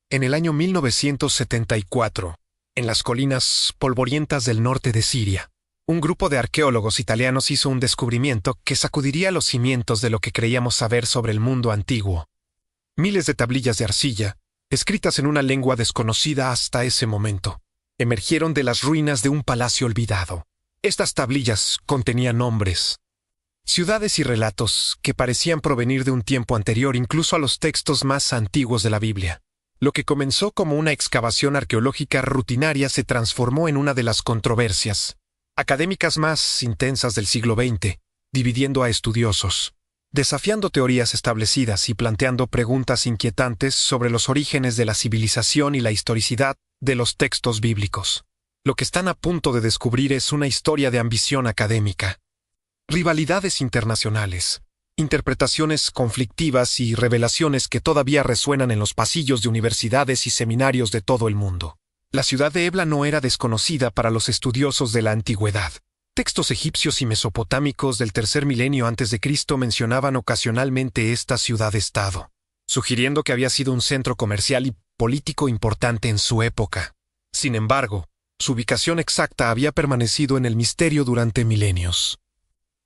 En el año 1974, en las colinas polvorientas del norte de Siria, un grupo de arqueólogos italianos hizo un descubrimiento que sacudiría los cimientos de lo que creíamos saber sobre el mundo antiguo. Miles de tablillas de arcilla, escritas en una lengua desconocida hasta ese momento, emergieron de las ruinas de un palacio olvidado. Estas tablillas contenían nombres, ciudades y relatos que parecían provenir de un tiempo anterior incluso a los textos más antiguos de la Biblia. Lo que comenzó como una excavación arqueológica rutinaria se transformó en una de las controversias académicas más intensas del siglo XX, dividiendo a estudiosos, desafiando teorías establecidas y planteando preguntas inquietantes sobre los orígenes de la civilización y la historicidad de los textos bíblicos. Lo que están a punto de descubrir es una historia de ambición académica, rivalidades internacionales, interpretaciones conflictivas y revelaciones que todavía resuenan en los pasillos de universidades y seminarios de todo el mundo. La ciudad de Ebla no era desconocida para los estudiosos de la antigüedad. Textos egipcios y mesopotámicos del tercer milenio antes de Cristo mencionaban ocasionalmente esta ciudad-estado, sugiriendo que había sido un centro comercial y político importante en su época. Sin embargo, su ubicación exacta había permanecido en el misterio durante milenios.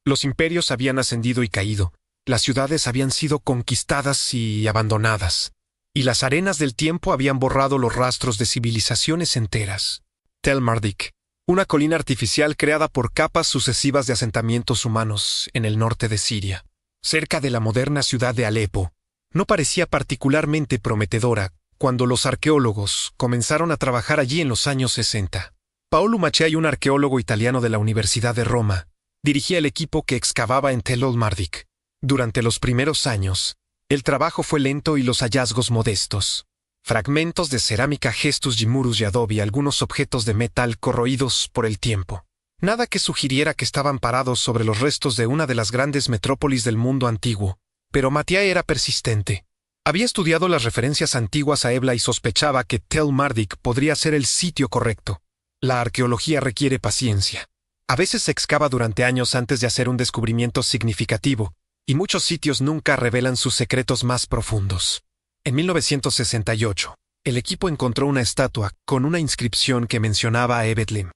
Los imperios habían ascendido y caído, las ciudades habían sido conquistadas y abandonadas, y las arenas del tiempo habían borrado los rastros de civilizaciones enteras. Tel Mardik, una colina artificial creada por capas sucesivas de asentamientos humanos en el norte de Siria, cerca de la moderna ciudad de Alepo, no parecía particularmente prometedora cuando los arqueólogos comenzaron a trabajar allí en los años 60. Paolo Macei, un arqueólogo italiano de la Universidad de Roma, dirigía el equipo que excavaba en Tel Mardik. Durante los primeros años, el trabajo fue lento y los hallazgos modestos. Fragmentos de cerámica, gestos yimurus y adobe, algunos objetos de metal corroídos por el tiempo. Nada que sugiriera que estaban parados sobre los restos de una de las grandes metrópolis del mundo antiguo. Pero Macei era persistente. Había estudiado las referencias antiguas a Ebla y sospechaba que Tel Mardik podría ser el sitio correcto. La arqueología requiere paciencia. A veces se excava durante años antes de hacer un descubrimiento significativo, y muchos sitios nunca revelan sus secretos más profundos. En 1968, el equipo encontró una estatua con una inscripción que mencionaba a Ebedlim,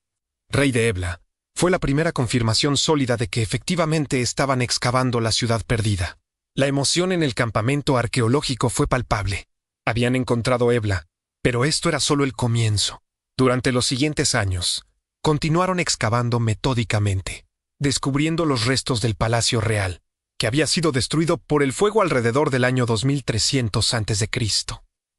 rey de Ebla. Fue la primera confirmación sólida de que efectivamente estaban excavando la ciudad perdida. La emoción en el campamento arqueológico fue palpable. Habían encontrado Ebla, pero esto era solo el comienzo. Durante los siguientes años, continuaron excavando metódicamente, descubriendo los restos del Palacio Real, que había sido destruido por el fuego alrededor del año 2300 a.C.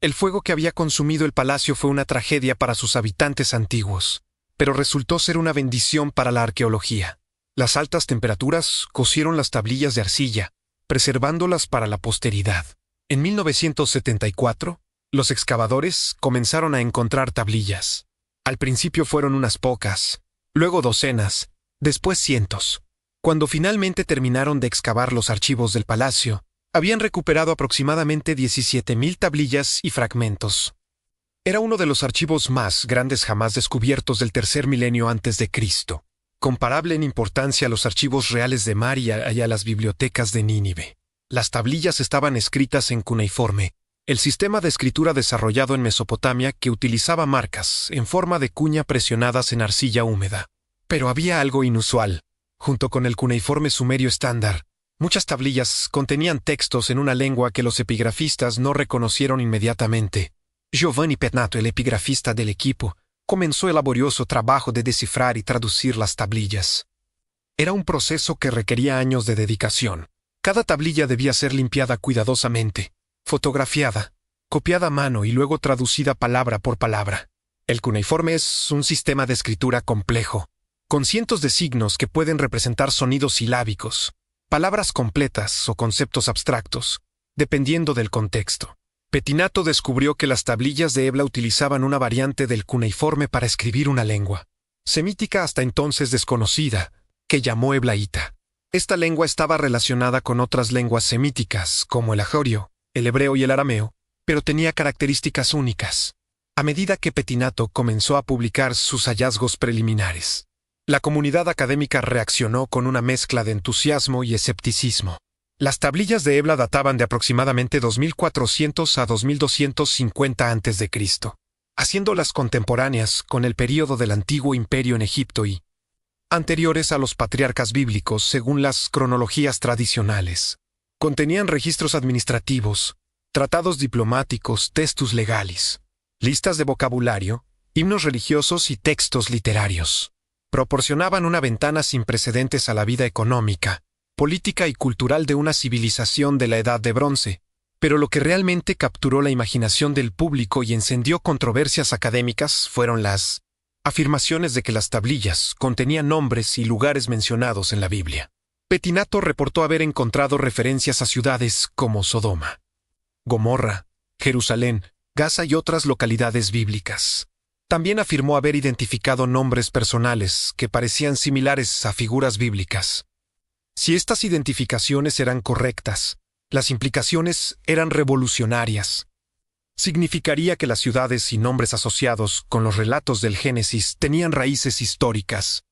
El fuego que había consumido el palacio fue una tragedia para sus habitantes antiguos, pero resultó ser una bendición para la arqueología. Las altas temperaturas cocieron las tablillas de arcilla, preservándolas para la posteridad. En 1974, los excavadores comenzaron a encontrar tablillas. Al principio fueron unas pocas, luego docenas, después cientos. Cuando finalmente terminaron de excavar los archivos del palacio, habían recuperado aproximadamente 17,000 tablillas y fragmentos. Era uno de los archivos más grandes jamás descubiertos del tercer milenio antes de Cristo, comparable en importancia a los archivos reales de Maria y a las bibliotecas de Nínive. Las tablillas estaban escritas en cuneiforme, el sistema de escritura desarrollado en Mesopotamia que utilizaba marcas en forma de cuña presionadas en arcilla húmeda. Pero había algo inusual. Junto con el cuneiforme sumerio estándar, muchas tablillas contenían textos en una lengua que los epigrafistas no reconocieron inmediatamente. Giovanni Pettinato, el epigrafista del equipo, comenzó el laborioso trabajo de descifrar y traducir las tablillas. Era un proceso que requería años de dedicación. Cada tablilla debía ser limpiada cuidadosamente, fotografiada, copiada a mano y luego traducida palabra por palabra. El cuneiforme es un sistema de escritura complejo, con cientos de signos que pueden representar sonidos silábicos, palabras completas o conceptos abstractos, dependiendo del contexto. Pettinato descubrió que las tablillas de Ebla utilizaban una variante del cuneiforme para escribir una lengua, semítica hasta entonces desconocida, que llamó eblaíta. Esta lengua estaba relacionada con otras lenguas semíticas, como el ajorio, el hebreo y el arameo, pero tenía características únicas. A medida que Pettinato comenzó a publicar sus hallazgos preliminares, la comunidad académica reaccionó con una mezcla de entusiasmo y escepticismo. Las tablillas de Ebla databan de aproximadamente 2400 a 2250 a.C., haciéndolas contemporáneas con el período del Antiguo Imperio en Egipto y anteriores a los patriarcas bíblicos según las cronologías tradicionales. Contenían registros administrativos, tratados diplomáticos, textus legalis, listas de vocabulario, himnos religiosos y textos literarios. Proporcionaban una ventana sin precedentes a la vida económica, política y cultural de una civilización de la Edad de Bronce, pero lo que realmente capturó la imaginación del público y encendió controversias académicas fueron las afirmaciones de que las tablillas contenían nombres y lugares mencionados en la Biblia. Petinato reportó haber encontrado referencias a ciudades como Sodoma, Gomorra, Jerusalén, Gaza y otras localidades bíblicas. También afirmó haber identificado nombres personales que parecían similares a figuras bíblicas. Si estas identificaciones eran correctas, las implicaciones eran revolucionarias. Significaría que las ciudades y nombres asociados con los relatos del Génesis tenían raíces históricas,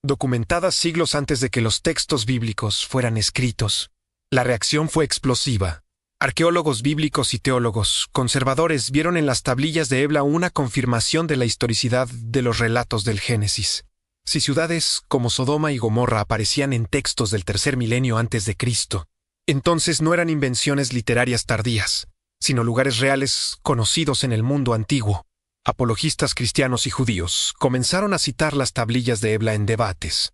documentadas siglos antes de que los textos bíblicos fueran escritos. La reacción fue explosiva. Arqueólogos bíblicos y teólogos conservadores vieron en las tablillas de Ebla una confirmación de la historicidad de los relatos del Génesis. Si ciudades como Sodoma y Gomorra aparecían en textos del tercer milenio antes de Cristo, entonces no eran invenciones literarias tardías, sino lugares reales conocidos en el mundo antiguo. Apologistas cristianos y judíos comenzaron a citar las tablillas de Ebla en debates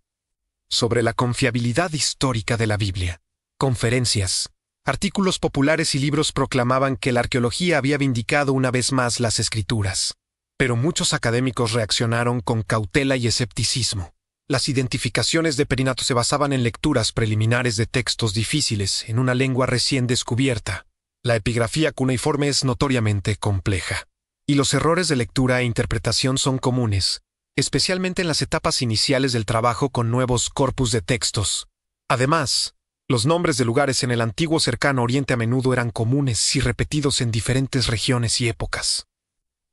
sobre la confiabilidad histórica de la Biblia. Conferencias, artículos populares y libros proclamaban que la arqueología había vindicado una vez más las Escrituras. Pero muchos académicos reaccionaron con cautela y escepticismo. Las identificaciones de Petinato se basaban en lecturas preliminares de textos difíciles en una lengua recién descubierta. La epigrafía cuneiforme es notoriamente compleja, y los errores de lectura e interpretación son comunes, especialmente en las etapas iniciales del trabajo con nuevos corpus de textos. Además, los nombres de lugares en el antiguo Cercano Oriente a menudo eran comunes y repetidos en diferentes regiones y épocas.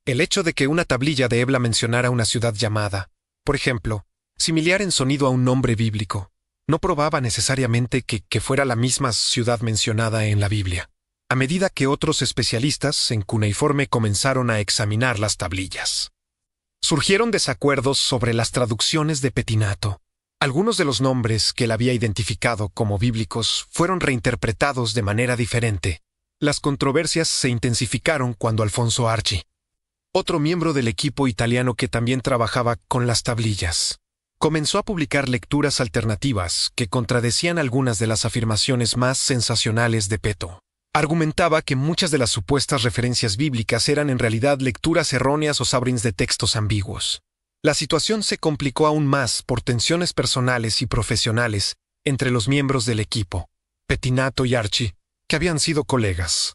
El hecho de que una tablilla de Ebla mencionara una ciudad llamada, por ejemplo, similar en sonido a un nombre bíblico, no probaba necesariamente que fuera la misma ciudad mencionada en la Biblia. A medida que otros especialistas en cuneiforme comenzaron a examinar las tablillas, surgieron desacuerdos sobre las traducciones de Petinato. Algunos de los nombres que él había identificado como bíblicos fueron reinterpretados de manera diferente. Las controversias se intensificaron cuando Alfonso Archi, otro miembro del equipo italiano que también trabajaba con las tablillas, comenzó a publicar lecturas alternativas que contradecían algunas de las afirmaciones más sensacionales de Peto. Argumentaba que muchas de las supuestas referencias bíblicas eran en realidad lecturas erróneas o sabrins de textos ambiguos. La situación se complicó aún más por tensiones personales y profesionales entre los miembros del equipo. Petinato y Archi, que habían sido colegas,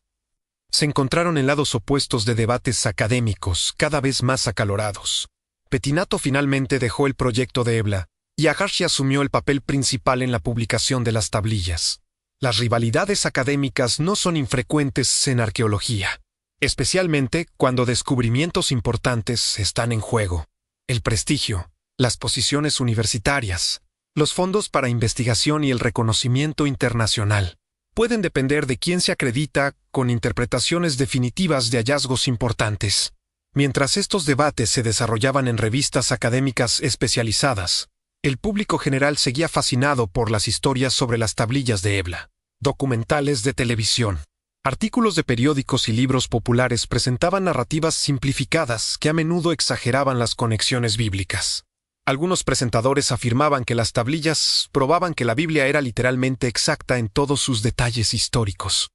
se encontraron en lados opuestos de debates académicos cada vez más acalorados. Petinato finalmente dejó el proyecto de Ebla, y Archi asumió el papel principal en la publicación de las tablillas. Las rivalidades académicas no son infrecuentes en arqueología, especialmente cuando descubrimientos importantes están en juego. El prestigio, las posiciones universitarias, los fondos para investigación y el reconocimiento internacional pueden depender de quién se acredita con interpretaciones definitivas de hallazgos importantes. Mientras estos debates se desarrollaban en revistas académicas especializadas, el público general seguía fascinado por las historias sobre las tablillas de Ebla. Documentales de televisión, artículos de periódicos y libros populares presentaban narrativas simplificadas que a menudo exageraban las conexiones bíblicas. Algunos presentadores afirmaban que las tablillas probaban que la Biblia era literalmente exacta en todos sus detalles históricos.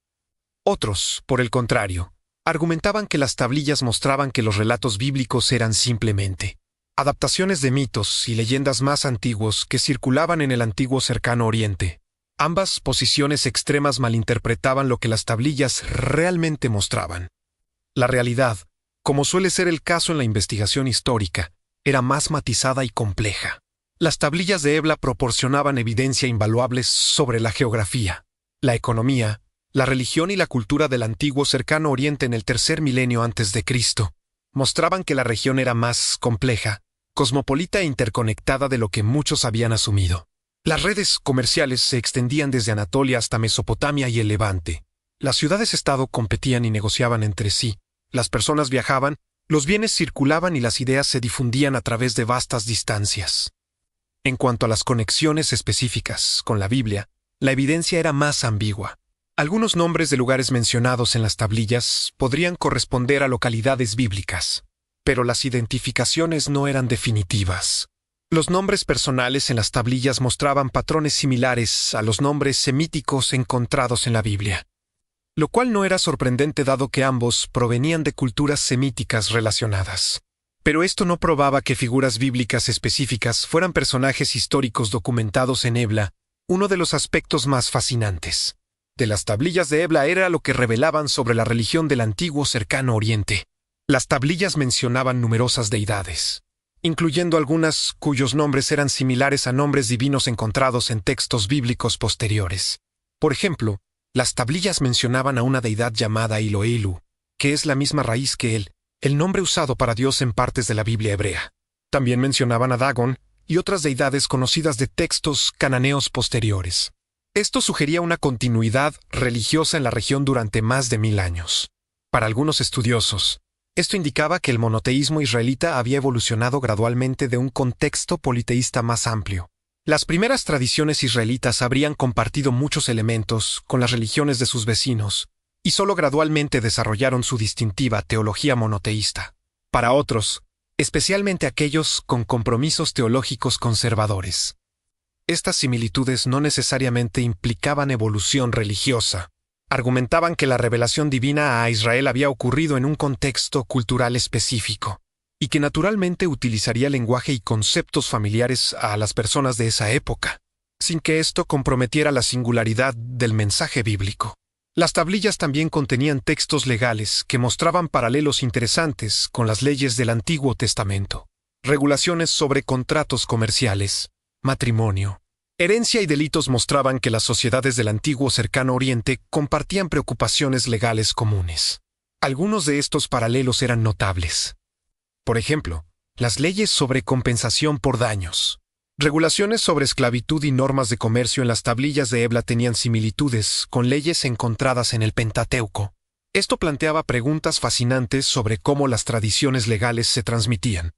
Otros, por el contrario, argumentaban que las tablillas mostraban que los relatos bíblicos eran simplemente adaptaciones de mitos y leyendas más antiguos que circulaban en el antiguo Cercano Oriente. Ambas posiciones extremas malinterpretaban lo que las tablillas realmente mostraban. La realidad, como suele ser el caso en la investigación histórica, era más matizada y compleja. Las tablillas de Ebla proporcionaban evidencia invaluable sobre la geografía, la economía, la religión y la cultura del antiguo Cercano Oriente en el tercer milenio antes de Cristo. Mostraban que la región era más compleja, cosmopolita e interconectada de lo que muchos habían asumido. Las redes comerciales se extendían desde Anatolia hasta Mesopotamia y el Levante. Las ciudades-estado competían y negociaban entre sí. Las personas viajaban, los bienes circulaban y las ideas se difundían a través de vastas distancias. En cuanto a las conexiones específicas con la Biblia, la evidencia era más ambigua. Algunos nombres de lugares mencionados en las tablillas podrían corresponder a localidades bíblicas, pero las identificaciones no eran definitivas. Los nombres personales en las tablillas mostraban patrones similares a los nombres semíticos encontrados en la Biblia, lo cual no era sorprendente dado que ambos provenían de culturas semíticas relacionadas. Pero esto no probaba que figuras bíblicas específicas fueran personajes históricos documentados en Ebla, uno de los aspectos más fascinantes de las tablillas de Ebla era lo que revelaban sobre la religión del antiguo Cercano Oriente. Las tablillas mencionaban numerosas deidades, incluyendo algunas cuyos nombres eran similares a nombres divinos encontrados en textos bíblicos posteriores. Por ejemplo, las tablillas mencionaban a una deidad llamada Elohelu, que es la misma raíz que el nombre usado para Dios en partes de la Biblia hebrea. También mencionaban a Dagon y otras deidades conocidas de textos cananeos posteriores. Esto sugería una continuidad religiosa en la región durante más de 1000 años. Para algunos estudiosos, esto indicaba que el monoteísmo israelita había evolucionado gradualmente de un contexto politeísta más amplio. Las primeras tradiciones israelitas habrían compartido muchos elementos con las religiones de sus vecinos, y solo gradualmente desarrollaron su distintiva teología monoteísta. Para otros, especialmente aquellos con compromisos teológicos conservadores, estas similitudes no necesariamente implicaban evolución religiosa. Argumentaban que la revelación divina a Israel había ocurrido en un contexto cultural específico, y que naturalmente utilizaría lenguaje y conceptos familiares a las personas de esa época, sin que esto comprometiera la singularidad del mensaje bíblico. Las tablillas también contenían textos legales que mostraban paralelos interesantes con las leyes del Antiguo Testamento. Regulaciones sobre contratos comerciales, matrimonio, herencia y delitos mostraban que las sociedades del antiguo Cercano Oriente compartían preocupaciones legales comunes. Algunos de estos paralelos eran notables. Por ejemplo, las leyes sobre compensación por daños. Regulaciones sobre esclavitud y normas de comercio en las tablillas de Ebla tenían similitudes con leyes encontradas en el Pentateuco. Esto planteaba preguntas fascinantes sobre cómo las tradiciones legales se transmitían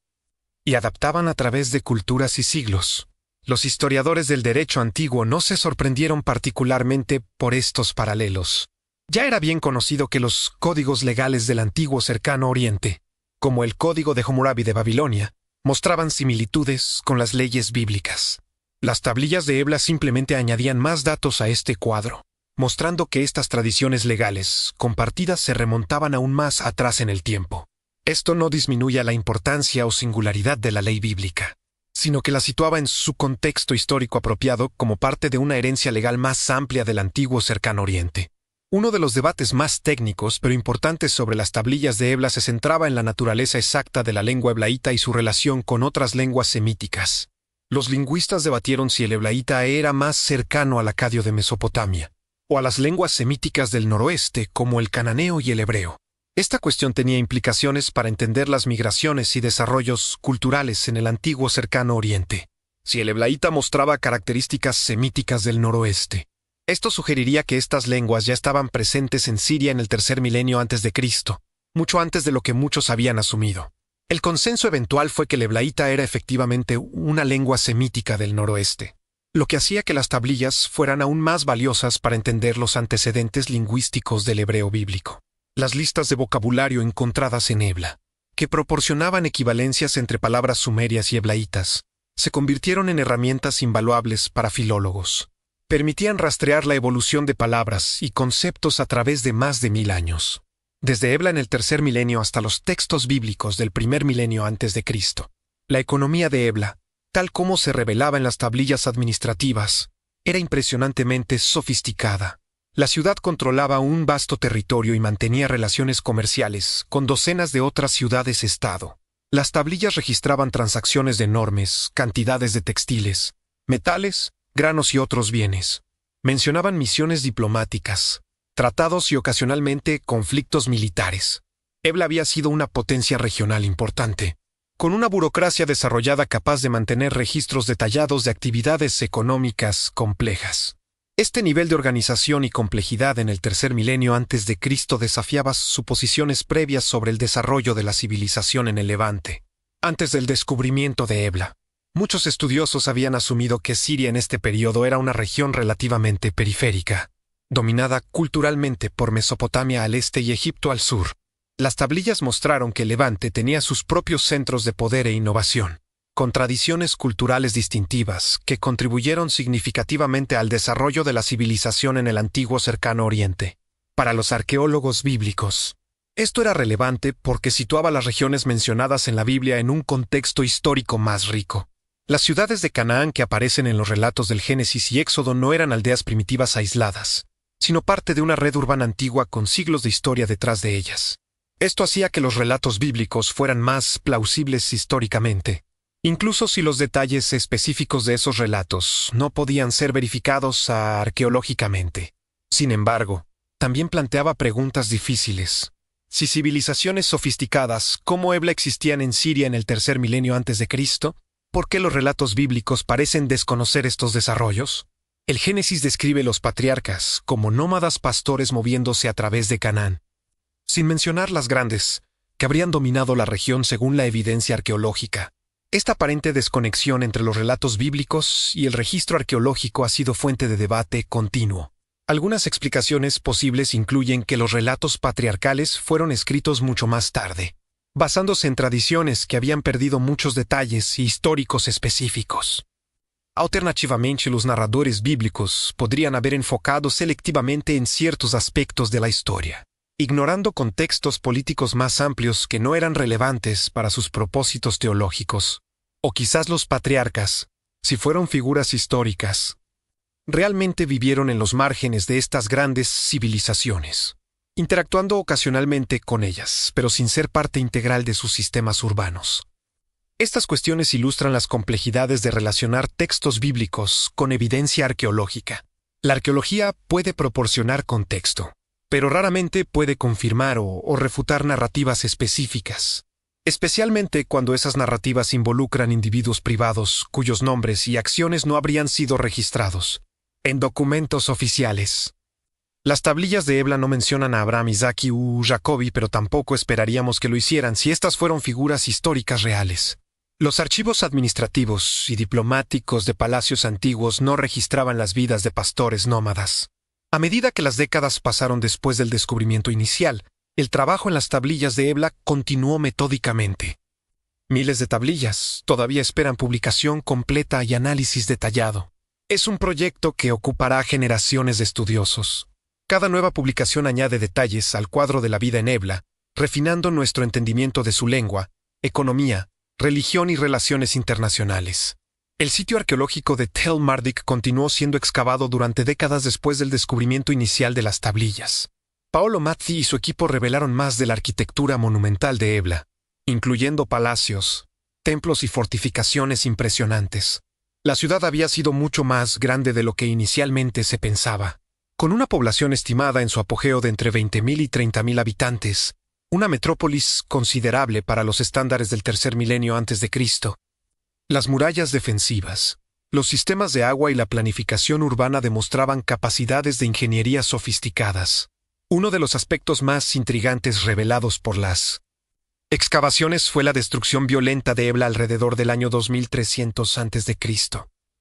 y adaptaban a través de culturas y siglos. Los historiadores del derecho antiguo no se sorprendieron particularmente por estos paralelos. Ya era bien conocido que los códigos legales del antiguo Cercano Oriente, como el Código de Hammurabi de Babilonia, mostraban similitudes con las leyes bíblicas. Las tablillas de Ebla simplemente añadían más datos a este cuadro, mostrando que estas tradiciones legales compartidas se remontaban aún más atrás en el tiempo. Esto no disminuye la importancia o singularidad de la ley bíblica, sino que la situaba en su contexto histórico apropiado como parte de una herencia legal más amplia del antiguo Cercano Oriente. Uno de los debates más técnicos pero importantes sobre las tablillas de Ebla se centraba en la naturaleza exacta de la lengua eblaíta y su relación con otras lenguas semíticas. Los lingüistas debatieron si el eblaíta era más cercano al acadio de Mesopotamia, o a las lenguas semíticas del noroeste como el cananeo y el hebreo. Esta cuestión tenía implicaciones para entender las migraciones y desarrollos culturales en el antiguo Cercano Oriente. Si el eblaíta mostraba características semíticas del noroeste, esto sugeriría que estas lenguas ya estaban presentes en Siria en el tercer milenio antes de Cristo, mucho antes de lo que muchos habían asumido. El consenso eventual fue que el eblaíta era efectivamente una lengua semítica del noroeste, lo que hacía que las tablillas fueran aún más valiosas para entender los antecedentes lingüísticos del hebreo bíblico. Las listas de vocabulario encontradas en Ebla, que proporcionaban equivalencias entre palabras sumerias y eblaítas, se convirtieron en herramientas invaluables para filólogos. Permitían rastrear la evolución de palabras y conceptos a través de más de 1000 años, desde Ebla en el tercer milenio hasta los textos bíblicos del primer milenio antes de Cristo. La economía de Ebla, tal como se revelaba en las tablillas administrativas, era impresionantemente sofisticada. La ciudad controlaba un vasto territorio y mantenía relaciones comerciales con docenas de otras ciudades-estado. Las tablillas registraban transacciones de enormes cantidades de textiles, metales, granos y otros bienes. Mencionaban misiones diplomáticas, tratados y ocasionalmente conflictos militares. Ebla había sido una potencia regional importante, con una burocracia desarrollada capaz de mantener registros detallados de actividades económicas complejas. Este nivel de organización y complejidad en el tercer milenio antes de Cristo desafiaba suposiciones previas sobre el desarrollo de la civilización en el Levante. Antes del descubrimiento de Ebla, muchos estudiosos habían asumido que Siria en este periodo era una región relativamente periférica, dominada culturalmente por Mesopotamia al este y Egipto al sur. Las tablillas mostraron que el Levante tenía sus propios centros de poder e innovación, con tradiciones culturales distintivas que contribuyeron significativamente al desarrollo de la civilización en el antiguo Cercano Oriente. Para los arqueólogos bíblicos, esto era relevante porque situaba las regiones mencionadas en la Biblia en un contexto histórico más rico. Las ciudades de Canaán que aparecen en los relatos del Génesis y Éxodo no eran aldeas primitivas aisladas, sino parte de una red urbana antigua con siglos de historia detrás de ellas. Esto hacía que los relatos bíblicos fueran más plausibles históricamente, incluso si los detalles específicos de esos relatos no podían ser verificados arqueológicamente. Sin embargo, también planteaba preguntas difíciles. Si civilizaciones sofisticadas como Ebla existían en Siria en el tercer milenio antes de Cristo, ¿por qué los relatos bíblicos parecen desconocer estos desarrollos? El Génesis describe los patriarcas como nómadas pastores moviéndose a través de Canaán, sin mencionar las grandes, que habrían dominado la región según la evidencia arqueológica. Esta aparente desconexión entre los relatos bíblicos y el registro arqueológico ha sido fuente de debate continuo. Algunas explicaciones posibles incluyen que los relatos patriarcales fueron escritos mucho más tarde, basándose en tradiciones que habían perdido muchos detalles históricos específicos. Alternativamente, los narradores bíblicos podrían haber enfocado selectivamente en ciertos aspectos de la historia, ignorando contextos políticos más amplios que no eran relevantes para sus propósitos teológicos. O quizás los patriarcas, si fueron figuras históricas, realmente vivieron en los márgenes de estas grandes civilizaciones, interactuando ocasionalmente con ellas, pero sin ser parte integral de sus sistemas urbanos. Estas cuestiones ilustran las complejidades de relacionar textos bíblicos con evidencia arqueológica. La arqueología puede proporcionar contexto, pero raramente puede confirmar o refutar narrativas específicas, especialmente cuando esas narrativas involucran individuos privados cuyos nombres y acciones no habrían sido registrados en documentos oficiales. Las tablillas de Ebla no mencionan a Abraham, Isaac y Jacobi, pero tampoco esperaríamos que lo hicieran si estas fueron figuras históricas reales. Los archivos administrativos y diplomáticos de palacios antiguos no registraban las vidas de pastores nómadas. A medida que las décadas pasaron después del descubrimiento inicial, el trabajo en las tablillas de Ebla continuó metódicamente. Miles de tablillas todavía esperan publicación completa y análisis detallado. Es un proyecto que ocupará generaciones de estudiosos. Cada nueva publicación añade detalles al cuadro de la vida en Ebla, refinando nuestro entendimiento de su lengua, economía, religión y relaciones internacionales. El sitio arqueológico de Tel Mardik continuó siendo excavado durante décadas después del descubrimiento inicial de las tablillas. Paolo Mazzi y su equipo revelaron más de la arquitectura monumental de Ebla, incluyendo palacios, templos y fortificaciones impresionantes. La ciudad había sido mucho más grande de lo que inicialmente se pensaba. Con una población estimada en su apogeo de entre 20.000 y 30.000 habitantes, una metrópolis considerable para los estándares del tercer milenio antes de Cristo. Las murallas defensivas, los sistemas de agua y la planificación urbana demostraban capacidades de ingeniería sofisticadas. Uno de los aspectos más intrigantes revelados por las excavaciones fue la destrucción violenta de Ebla alrededor del año 2300 a.C.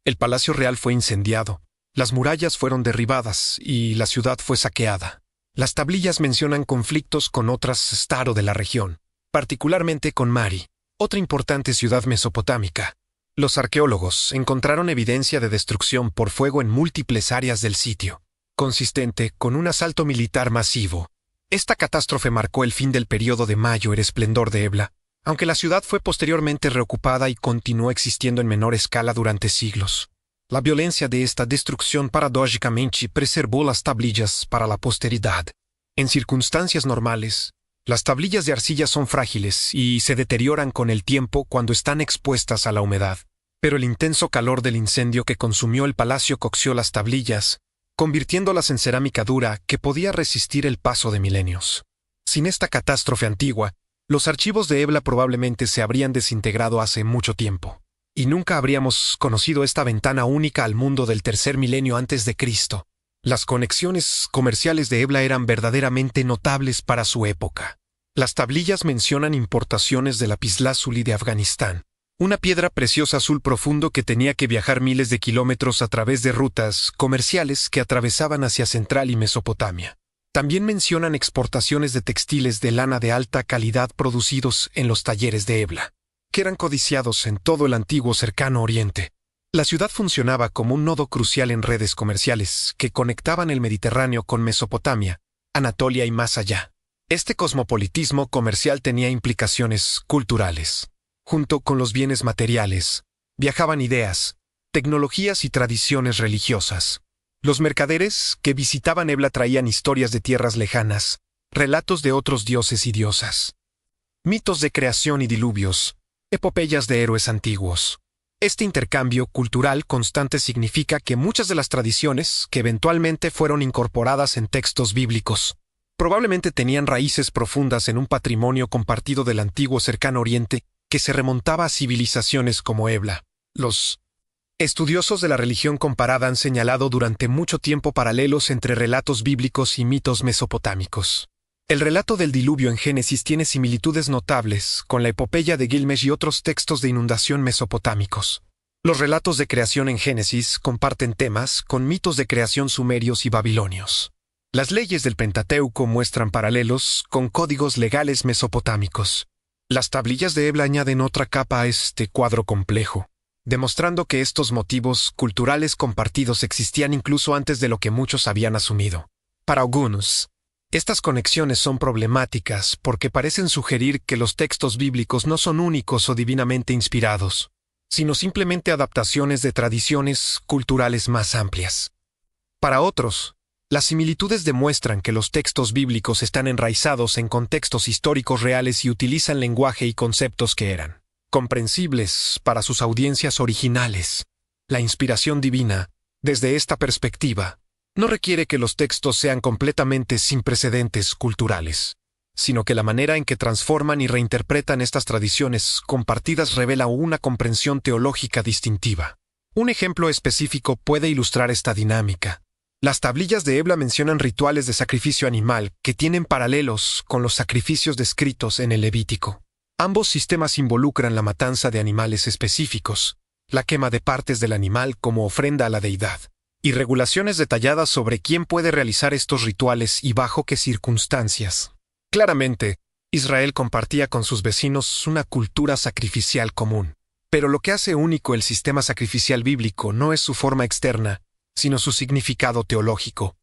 El palacio real fue incendiado, las murallas fueron derribadas y la ciudad fue saqueada. Las tablillas mencionan conflictos con otras staro de la región, particularmente con Mari, otra importante ciudad mesopotámica. Los arqueólogos encontraron evidencia de destrucción por fuego en múltiples áreas del sitio, consistente con un asalto militar masivo. Esta catástrofe marcó el fin del periodo de mayor esplendor de Ebla, aunque la ciudad fue posteriormente reocupada y continuó existiendo en menor escala durante siglos. La violencia de esta destrucción paradójicamente preservó las tablillas para la posteridad. En circunstancias normales, las tablillas de arcilla son frágiles y se deterioran con el tiempo cuando están expuestas a la humedad. Pero el intenso calor del incendio que consumió el palacio coció las tablillas, convirtiéndolas en cerámica dura que podía resistir el paso de milenios. Sin esta catástrofe antigua, Los archivos de Ebla probablemente se habrían desintegrado hace mucho tiempo, y nunca habríamos conocido esta ventana única al mundo del tercer milenio antes de Cristo. Las conexiones comerciales de Ebla eran verdaderamente notables para su época. Las tablillas mencionan importaciones de lapislázuli de Afganistán, una piedra preciosa azul profundo que tenía que viajar miles de kilómetros a través de rutas comerciales que atravesaban hacia Central y Mesopotamia. También mencionan exportaciones de textiles de lana de alta calidad producidos en los talleres de Ebla, que eran codiciados en todo el antiguo Cercano Oriente. La ciudad funcionaba como un nodo crucial en redes comerciales que conectaban el Mediterráneo con Mesopotamia, Anatolia y más allá. Este cosmopolitismo comercial tenía implicaciones culturales. Junto con los bienes materiales, viajaban ideas, tecnologías y tradiciones religiosas. Los mercaderes que visitaban Ebla traían historias de tierras lejanas, relatos de otros dioses y diosas, mitos de creación y diluvios, epopeyas de héroes antiguos. Este intercambio cultural constante significa que muchas de las tradiciones, que eventualmente fueron incorporadas en textos bíblicos, probablemente tenían raíces profundas en un patrimonio compartido del antiguo Cercano Oriente que se remontaba a civilizaciones como Ebla. Los estudiosos de la religión comparada han señalado durante mucho tiempo paralelos entre relatos bíblicos y mitos mesopotámicos. El relato del diluvio en Génesis tiene similitudes notables con la epopeya de Gilgamesh y otros textos de inundación mesopotámicos. Los relatos de creación en Génesis comparten temas con mitos de creación sumerios y babilonios. Las leyes del Pentateuco muestran paralelos con códigos legales mesopotámicos. Las tablillas de Ebla añaden otra capa a este cuadro complejo, demostrando que estos motivos culturales compartidos existían incluso antes de lo que muchos habían asumido. Para algunos, estas conexiones son problemáticas porque parecen sugerir que los textos bíblicos no son únicos o divinamente inspirados, sino simplemente adaptaciones de tradiciones culturales más amplias. Para otros, las similitudes demuestran que los textos bíblicos están enraizados en contextos históricos reales y utilizan lenguaje y conceptos que eran comprensibles para sus audiencias originales. La inspiración divina, desde esta perspectiva, no requiere que los textos sean completamente sin precedentes culturales, sino que la manera en que transforman y reinterpretan estas tradiciones compartidas revela una comprensión teológica distintiva. Un ejemplo específico puede ilustrar esta dinámica. Las tablillas de Ebla mencionan rituales de sacrificio animal que tienen paralelos con los sacrificios descritos en el Levítico. Ambos sistemas involucran la matanza de animales específicos, la quema de partes del animal como ofrenda a la deidad, y regulaciones detalladas sobre quién puede realizar estos rituales y bajo qué circunstancias. Claramente, Israel compartía con sus vecinos una cultura sacrificial común, pero lo que hace único el sistema sacrificial bíblico no es su forma externa, sino su significado teológico,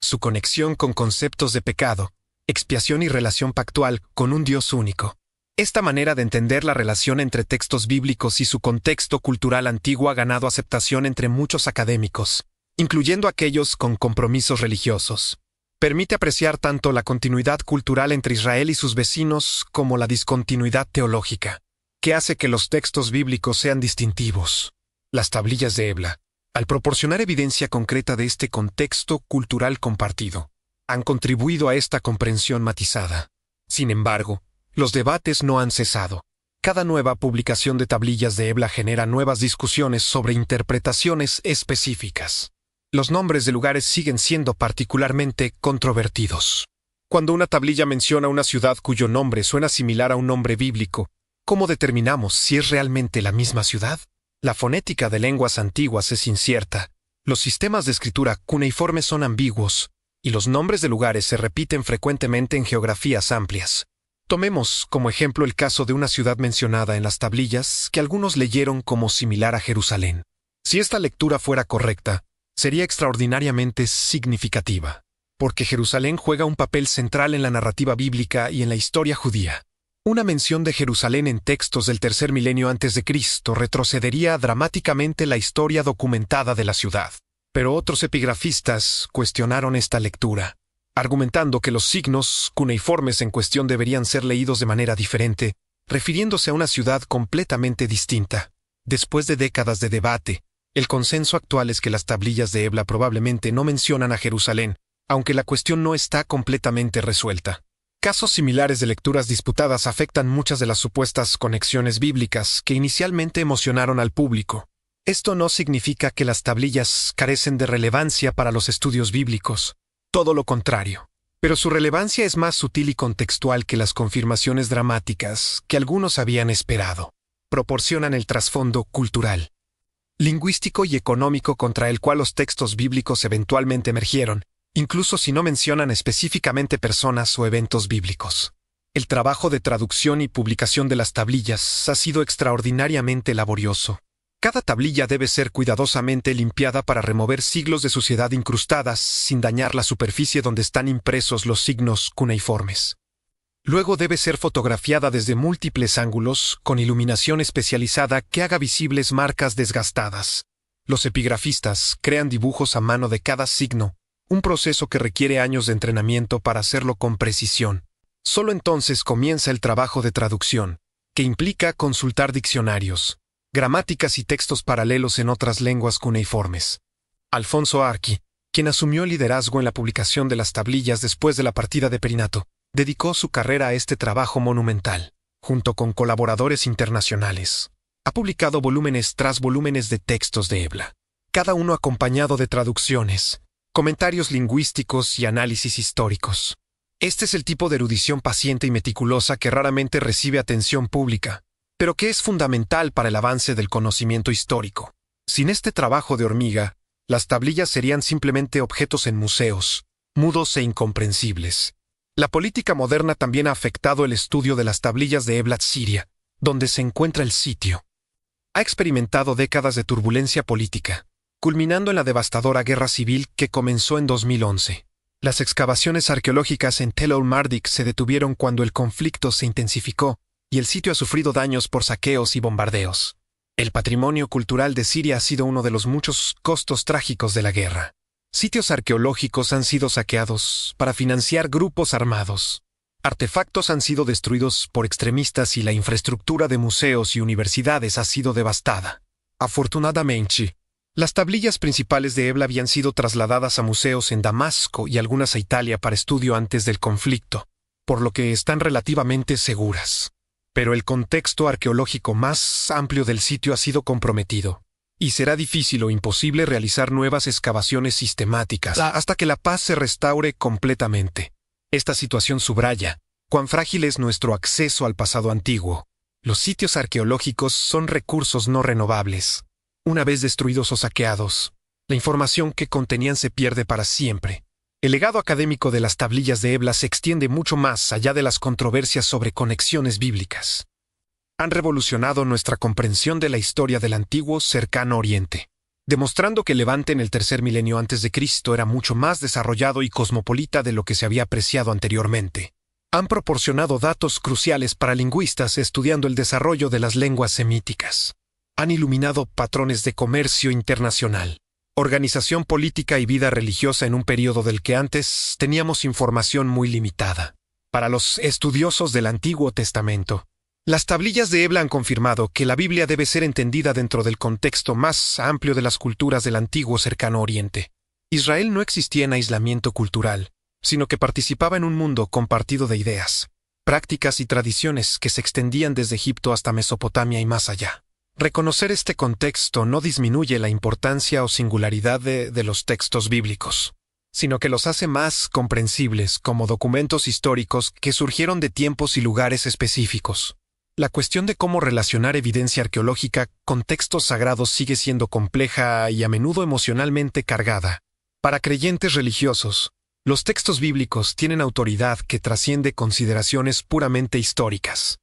su conexión con conceptos de pecado, expiación y relación pactual con un Dios único. Esta manera de entender la relación entre textos bíblicos y su contexto cultural antiguo ha ganado aceptación entre muchos académicos, incluyendo aquellos con compromisos religiosos. Permite apreciar tanto la continuidad cultural entre Israel y sus vecinos como la discontinuidad teológica, que hace que los textos bíblicos sean distintivos. Las tablillas de Ebla, al proporcionar evidencia concreta de este contexto cultural compartido, han contribuido a esta comprensión matizada. Sin embargo, los debates no han cesado. Cada nueva publicación de tablillas de Ebla genera nuevas discusiones sobre interpretaciones específicas. Los nombres de lugares siguen siendo particularmente controvertidos. Cuando una tablilla menciona una ciudad cuyo nombre suena similar a un nombre bíblico, ¿cómo determinamos si es realmente la misma ciudad? La fonética de lenguas antiguas es incierta, los sistemas de escritura cuneiformes son ambiguos, y los nombres de lugares se repiten frecuentemente en geografías amplias. Tomemos como ejemplo el caso de una ciudad mencionada en las tablillas que algunos leyeron como similar a Jerusalén. Si esta lectura fuera correcta, sería extraordinariamente significativa, porque Jerusalén juega un papel central en la narrativa bíblica y en la historia judía. Una mención de Jerusalén en textos del tercer milenio antes de Cristo retrocedería dramáticamente la historia documentada de la ciudad. Pero otros epigrafistas cuestionaron esta lectura, argumentando que los signos cuneiformes en cuestión deberían ser leídos de manera diferente, refiriéndose a una ciudad completamente distinta. Después de décadas de debate, el consenso actual es que las tablillas de Ebla probablemente no mencionan a Jerusalén, aunque la cuestión no está completamente resuelta. Casos similares de lecturas disputadas afectan muchas de las supuestas conexiones bíblicas que inicialmente emocionaron al público. Esto no significa que las tablillas carecen de relevancia para los estudios bíblicos. Todo lo contrario. Pero su relevancia es más sutil y contextual que las confirmaciones dramáticas que algunos habían esperado. Proporcionan el trasfondo cultural, lingüístico y económico contra el cual los textos bíblicos eventualmente emergieron, incluso si no mencionan específicamente personas o eventos bíblicos. El trabajo de traducción y publicación de las tablillas ha sido extraordinariamente laborioso. Cada tablilla debe ser cuidadosamente limpiada para remover siglos de suciedad incrustadas sin dañar la superficie donde están impresos los signos cuneiformes. Luego debe ser fotografiada desde múltiples ángulos con iluminación especializada que haga visibles marcas desgastadas. Los epigrafistas crean dibujos a mano de cada signo, un proceso que requiere años de entrenamiento para hacerlo con precisión. Solo entonces comienza el trabajo de traducción, que implica consultar diccionarios, gramáticas y textos paralelos en otras lenguas cuneiformes. Alfonso Archi, quien asumió el liderazgo en la publicación de las tablillas después de la partida de Perinato, dedicó su carrera a este trabajo monumental, junto con colaboradores internacionales. Ha publicado volúmenes tras volúmenes de textos de Ebla, cada uno acompañado de traducciones, comentarios lingüísticos y análisis históricos. Este es el tipo de erudición paciente y meticulosa que raramente recibe atención pública, pero que es fundamental para el avance del conocimiento histórico. Sin este trabajo de hormiga, las tablillas serían simplemente objetos en museos, mudos e incomprensibles. La política moderna también ha afectado el estudio de las tablillas de Eblat Siria, donde se encuentra el sitio. Ha experimentado décadas de turbulencia política, culminando en la devastadora guerra civil que comenzó en 2011. Las excavaciones arqueológicas en Tel el-Mardik se detuvieron cuando el conflicto se intensificó y el sitio ha sufrido daños por saqueos y bombardeos. El patrimonio cultural de Siria ha sido uno de los muchos costos trágicos de la guerra. Sitios arqueológicos han sido saqueados para financiar grupos armados. Artefactos han sido destruidos por extremistas y la infraestructura de museos y universidades ha sido devastada. Afortunadamente, las tablillas principales de Ebla habían sido trasladadas a museos en Damasco y algunas a Italia para estudio antes del conflicto, por lo que están relativamente seguras. Pero el contexto arqueológico más amplio del sitio ha sido comprometido, y será difícil o imposible realizar nuevas excavaciones sistemáticas hasta que la paz se restaure completamente. Esta situación subraya cuán frágil es nuestro acceso al pasado antiguo. Los sitios arqueológicos son recursos no renovables. Una vez destruidos o saqueados, la información que contenían se pierde para siempre. El legado académico de las tablillas de Ebla se extiende mucho más allá de las controversias sobre conexiones bíblicas. Han revolucionado nuestra comprensión de la historia del antiguo Cercano Oriente, demostrando que el Levante en el tercer milenio antes de Cristo era mucho más desarrollado y cosmopolita de lo que se había apreciado anteriormente. Han proporcionado datos cruciales para lingüistas estudiando el desarrollo de las lenguas semíticas. Han iluminado patrones de comercio internacional, organización política y vida religiosa en un período del que antes teníamos información muy limitada. Para los estudiosos del Antiguo Testamento, las tablillas de Ebla han confirmado que la Biblia debe ser entendida dentro del contexto más amplio de las culturas del antiguo Cercano Oriente. Israel no existía en aislamiento cultural, sino que participaba en un mundo compartido de ideas, prácticas y tradiciones que se extendían desde Egipto hasta Mesopotamia y más allá. Reconocer este contexto no disminuye la importancia o singularidad de los textos bíblicos, sino que los hace más comprensibles como documentos históricos que surgieron de tiempos y lugares específicos. La cuestión de cómo relacionar evidencia arqueológica con textos sagrados sigue siendo compleja y a menudo emocionalmente cargada. Para creyentes religiosos, los textos bíblicos tienen autoridad que trasciende consideraciones puramente históricas.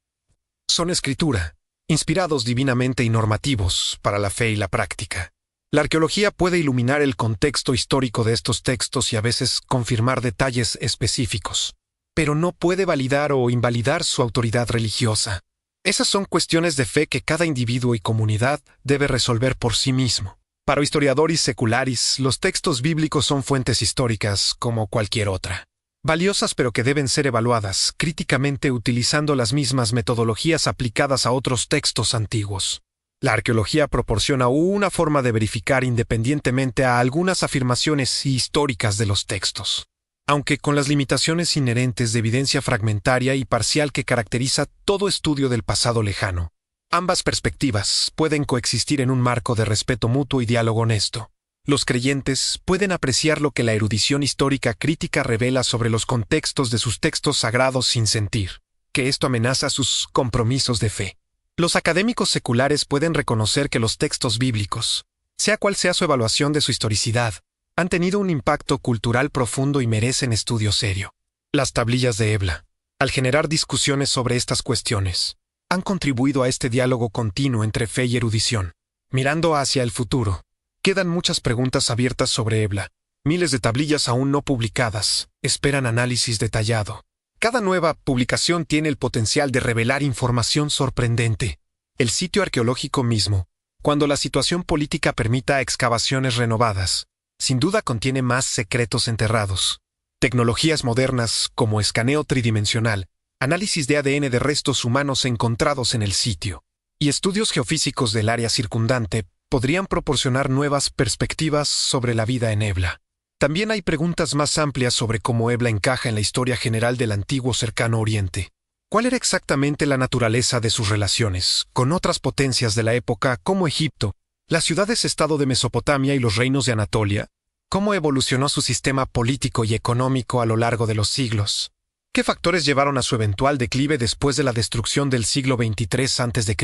Son escritura, inspirados divinamente y normativos para la fe y la práctica. La arqueología puede iluminar el contexto histórico de estos textos y a veces confirmar detalles específicos, pero no puede validar o invalidar su autoridad religiosa. Esas son cuestiones de fe que cada individuo y comunidad debe resolver por sí mismo. Para historiadores seculares, los textos bíblicos son fuentes históricas como cualquier otra, valiosas pero que deben ser evaluadas críticamente utilizando las mismas metodologías aplicadas a otros textos antiguos. La arqueología proporciona una forma de verificar independientemente a algunas afirmaciones históricas de los textos. aunque con las limitaciones inherentes de evidencia fragmentaria y parcial que caracteriza todo estudio del pasado lejano. Ambas perspectivas pueden coexistir en un marco de respeto mutuo y diálogo honesto. Los creyentes pueden apreciar lo que la erudición histórica crítica revela sobre los contextos de sus textos sagrados sin sentir que esto amenaza sus compromisos de fe. Los académicos seculares pueden reconocer que los textos bíblicos, sea cual sea su evaluación de su historicidad, han tenido un impacto cultural profundo y merecen estudio serio. Las tablillas de Ebla, al generar discusiones sobre estas cuestiones, han contribuido a este diálogo continuo entre fe y erudición. Mirando hacia el futuro, quedan muchas preguntas abiertas sobre Ebla. Miles de tablillas aún no publicadas esperan análisis detallado. Cada nueva publicación tiene el potencial de revelar información sorprendente. El sitio arqueológico mismo, cuando la situación política permita excavaciones renovadas, sin duda contiene más secretos enterrados. Tecnologías modernas como escaneo tridimensional, análisis de ADN de restos humanos encontrados en el sitio, y estudios geofísicos del área circundante podrían proporcionar nuevas perspectivas sobre la vida en Ebla. También hay preguntas más amplias sobre cómo Ebla encaja en la historia general del antiguo Cercano Oriente. ¿Cuál era exactamente la naturaleza de sus relaciones con otras potencias de la época como Egipto, las ciudades-estado de Mesopotamia y los reinos de Anatolia? ¿Cómo evolucionó su sistema político y económico a lo largo de los siglos? ¿Qué factores llevaron a su eventual declive después de la destrucción del siglo XXIII a.C.?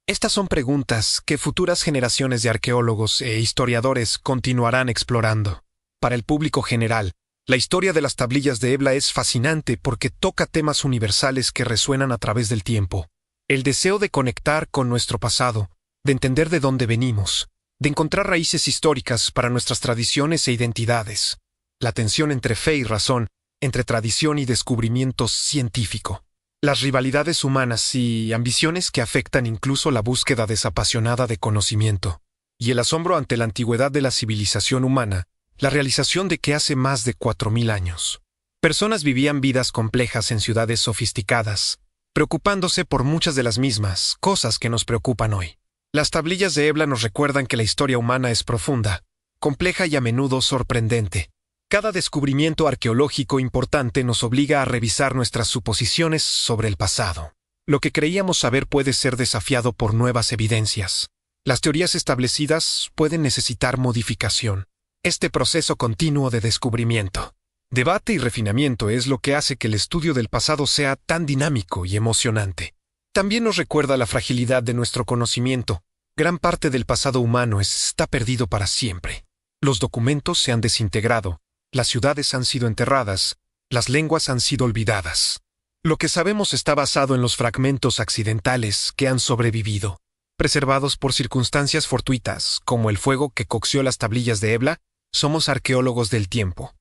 Estas son preguntas que futuras generaciones de arqueólogos e historiadores continuarán explorando. Para el público general, la historia de las tablillas de Ebla es fascinante porque toca temas universales que resuenan a través del tiempo. El deseo de conectar con nuestro pasado, de entender de dónde venimos, de encontrar raíces históricas para nuestras tradiciones e identidades. La tensión entre fe y razón, entre tradición y descubrimiento científico. Las rivalidades humanas y ambiciones que afectan incluso la búsqueda desapasionada de conocimiento. Y el asombro ante la antigüedad de la civilización humana, la realización de que hace más de 4000 años, personas vivían vidas complejas en ciudades sofisticadas, preocupándose por muchas de las mismas cosas que nos preocupan hoy. Las tablillas de Ebla nos recuerdan que la historia humana es profunda, compleja y a menudo sorprendente. Cada descubrimiento arqueológico importante nos obliga a revisar nuestras suposiciones sobre el pasado. Lo que creíamos saber puede ser desafiado por nuevas evidencias. Las teorías establecidas pueden necesitar modificación. Este proceso continuo de descubrimiento, debate y refinamiento es lo que hace que el estudio del pasado sea tan dinámico y emocionante. También nos recuerda la fragilidad de nuestro conocimiento. Gran parte del pasado humano está perdido para siempre. Los documentos se han desintegrado, las ciudades han sido enterradas, las lenguas han sido olvidadas. Lo que sabemos está basado en los fragmentos accidentales que han sobrevivido, preservados por circunstancias fortuitas, como el fuego que coció las tablillas de Ebla. Somos arqueólogos del tiempo,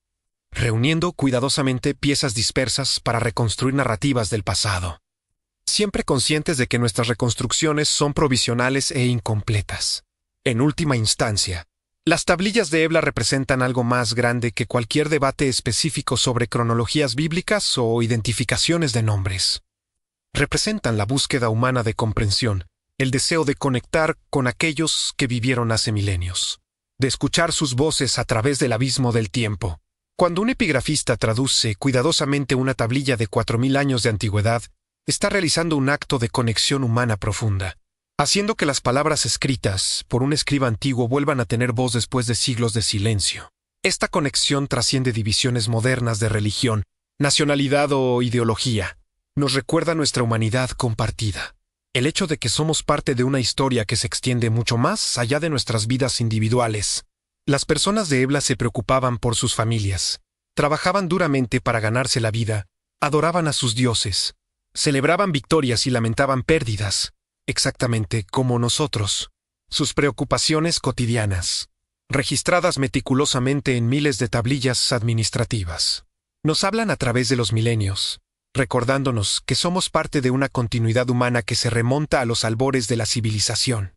reuniendo cuidadosamente piezas dispersas para reconstruir narrativas del pasado, siempre conscientes de que nuestras reconstrucciones son provisionales e incompletas. En última instancia, las tablillas de Ebla representan algo más grande que cualquier debate específico sobre cronologías bíblicas o identificaciones de nombres. Representan la búsqueda humana de comprensión, el deseo de conectar con aquellos que vivieron hace milenios, de escuchar sus voces a través del abismo del tiempo. Cuando un epigrafista traduce cuidadosamente una tablilla de 4000 años de antigüedad, está realizando un acto de conexión humana profunda, haciendo que las palabras escritas por un escriba antiguo vuelvan a tener voz después de siglos de silencio. Esta conexión trasciende divisiones modernas de religión, nacionalidad o ideología. Nos recuerda nuestra humanidad compartida. El hecho de que somos parte de una historia que se extiende mucho más allá de nuestras vidas individuales. Las personas de Ebla se preocupaban por sus familias, trabajaban duramente para ganarse la vida, adoraban a sus dioses, celebraban victorias y lamentaban pérdidas, exactamente como nosotros. Sus preocupaciones cotidianas, registradas meticulosamente en miles de tablillas administrativas, nos hablan a través de los milenios, recordándonos que somos parte de una continuidad humana que se remonta a los albores de la civilización.